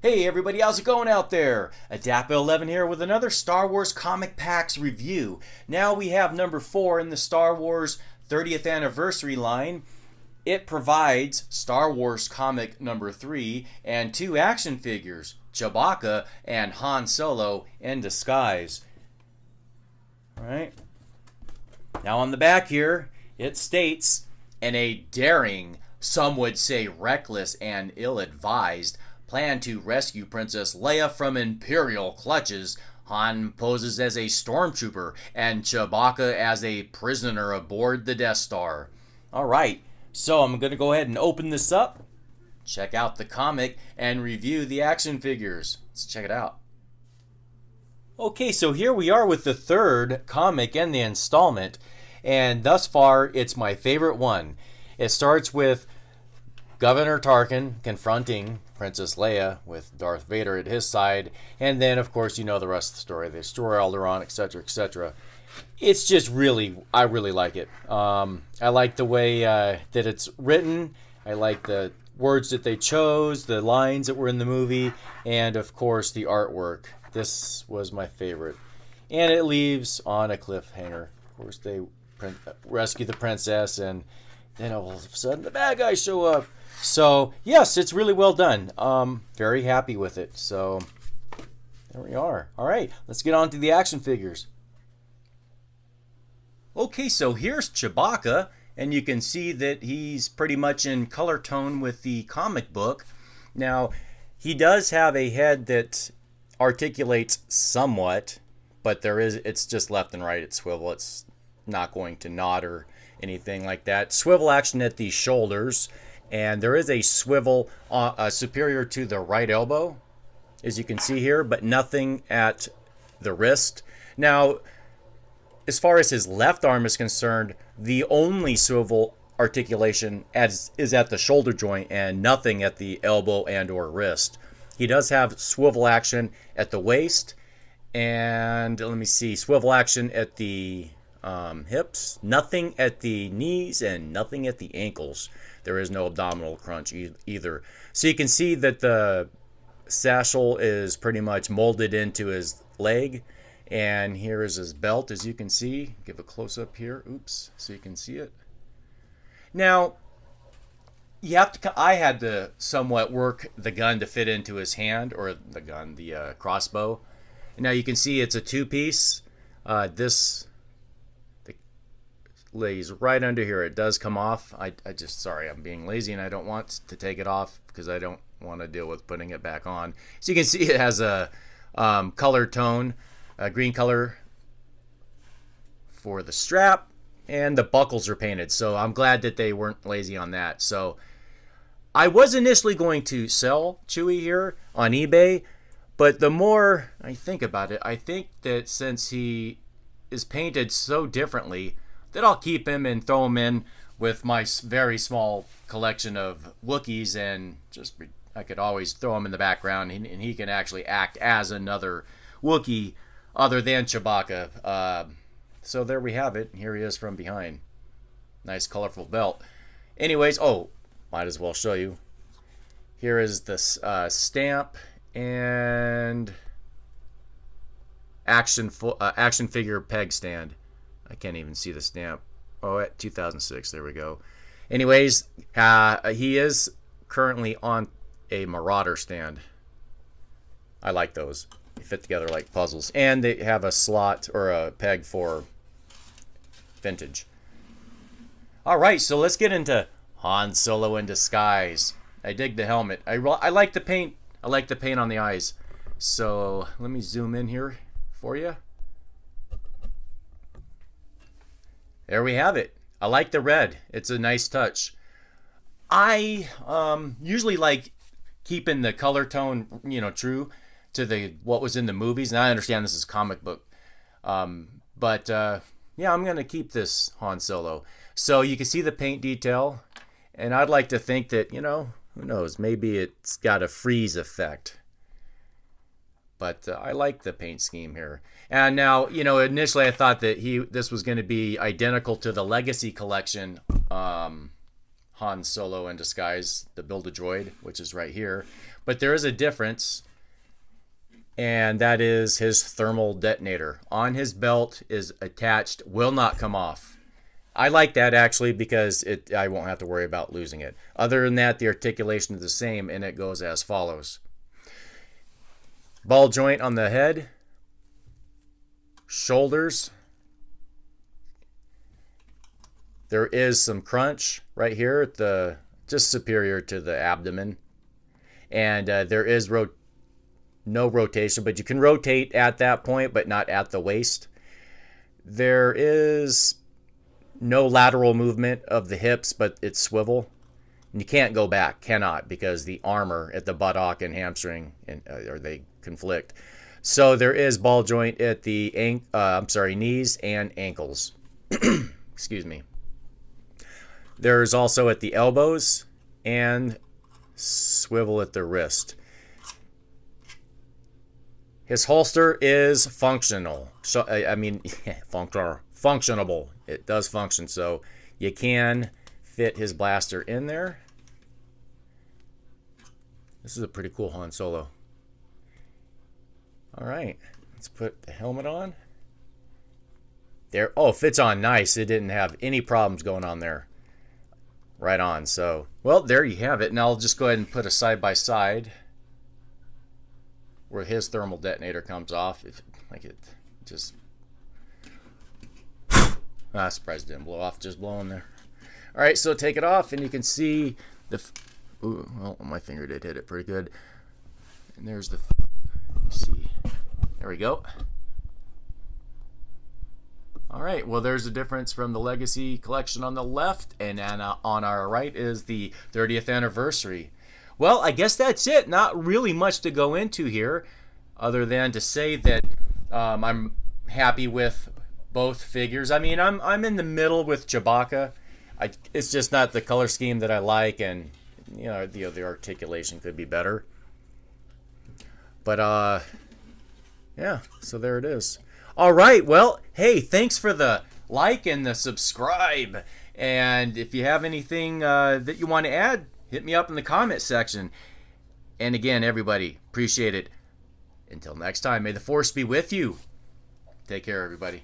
Hey everybody, how's it going out there? Adapa11 here with another Star Wars Comic Packs review. Now we have number 4 in the Star Wars 30th Anniversary line. It provides Star Wars Comic number 3 and 2 action figures, Chewbacca and Han Solo in disguise. Alright. Now on the back here, it states, in a daring, some would say reckless and ill-advised, plan to rescue Princess Leia from Imperial clutches, Han poses as a stormtrooper and Chewbacca as a prisoner aboard the Death Star. Alright, so I'm going to go ahead and open this up, check out the comic, and review the action figures. Let's check it out. Okay, so here we are with the third comic in the installment, and thus far it's my favorite one. It starts with Governor Tarkin confronting Princess Leia with Darth Vader at his side, and then of course you know the rest of the story. They destroy Alderaan, etc., etc. It's just I really like it. I like the way that it's written. I like the words that they chose, the lines that were in the movie, and of course the artwork. This was my favorite, and it leaves on a cliffhanger. Of course, they rescue the princess, and then all of a sudden the bad guys show up. So yes, it's really well done. Very happy with it. So there we are. All right, let's get on to the action figures. Okay, so here's Chewbacca, and you can see that he's pretty much in color tone with the comic book. Now, he does have a head that articulates somewhat, but it's just left and right. It's swivel. It's not going to nod or anything like that. Swivel action at the shoulders, and there is a swivel superior to the right elbow, as you can see here, but nothing at the wrist. Now, as far as his left arm is concerned, the only swivel articulation is at the shoulder joint and nothing at the elbow and or wrist. He does have swivel action at the waist, and let me see, swivel action at the hips, nothing at the knees, and nothing at the ankles. There is no abdominal crunch either. So you can see that the satchel is pretty much molded into his leg, and here is his belt, as you can see. Give a close-up here, oops, so you can see it. Now, I had to somewhat work the gun to fit into his hand, or the crossbow. Now you can see it's a two-piece. This lays right under here. It does come off. Sorry, I'm being lazy and I don't want to take it off because I don't want to deal with putting it back on. So you can see it has a color tone, a green color for the strap, and the buckles are painted. So I'm glad that they weren't lazy on that. So I was initially going to sell Chewie here on eBay, but the more I think about it, I think that since he is painted so differently, that I'll keep him and throw him in with my very small collection of Wookiees, and I could always throw him in the background, and he can actually act as another Wookiee other than Chewbacca. So there we have it. Here he is from behind. Nice colorful belt. Anyways, might as well show you. Here is the stamp and action figure peg stand. I can't even see the stamp. At 2006. There we go. Anyways, he is currently on a Marauder stand. I like those. They fit together like puzzles. And they have a slot or a peg for vintage. Alright, so let's get into Han Solo in disguise. I dig the helmet. I like the paint. I like the paint on the eyes. So let me zoom in here for you. There we have it. I like the red. It's a nice touch. I usually like keeping the color tone, true to what was in the movies. And I understand this is comic book, but yeah, I'm gonna keep this Han Solo. So you can see the paint detail, and I'd like to think that who knows, maybe it's got a freeze effect. But I like the paint scheme here. And now, initially I thought that this was going to be identical to the Legacy Collection Han Solo in disguise, the Build-A-Droid, which is right here. But there is a difference, and that is his thermal detonator. On his belt is attached, will not come off. I like that actually because I won't have to worry about losing it. Other than that, the articulation is the same, and it goes as follows. Ball joint on the head, shoulders. There is some crunch right here at the just superior to the abdomen, and there is no rotation, but you can rotate at that point, but not at the waist. There is no lateral movement of the hips, but it's swivel. And you can't go back, cannot, because the armor at the buttock and hamstring, or they conflict. So there is ball joint at the knees and ankles. Excuse me. There's also at the elbows and swivel at the wrist. His holster is functional. So I mean, functionable. It does function, so you can fit his blaster in there. This is a pretty cool Han Solo. All right, let's put the helmet on. There, oh, fits on nice. It didn't have any problems going on there. Right on. So, well, there you have it. Now I'll just go ahead and put a side by side where his thermal detonator comes off. If like it just, surprised it didn't blow off. Just blowing there. All right, so take it off, and you can see the. Ooh, well, my finger did hit it pretty good. And there's the. Let's see. There we go. All right, well, there's a difference from the Legacy Collection on the left, and on our right is the 30th anniversary. Well, I guess that's it. Not really much to go into here, other than to say that I'm happy with both figures. I mean, I'm in the middle with Chewbacca. It's just not the color scheme that I like, and you know, the articulation could be better. But yeah, so there it is. All right, well, hey, thanks for the like and the subscribe. And if you have anything that you want to add, hit me up in the comment section. And again, everybody, appreciate it. Until next time, may the Force be with you. Take care, everybody.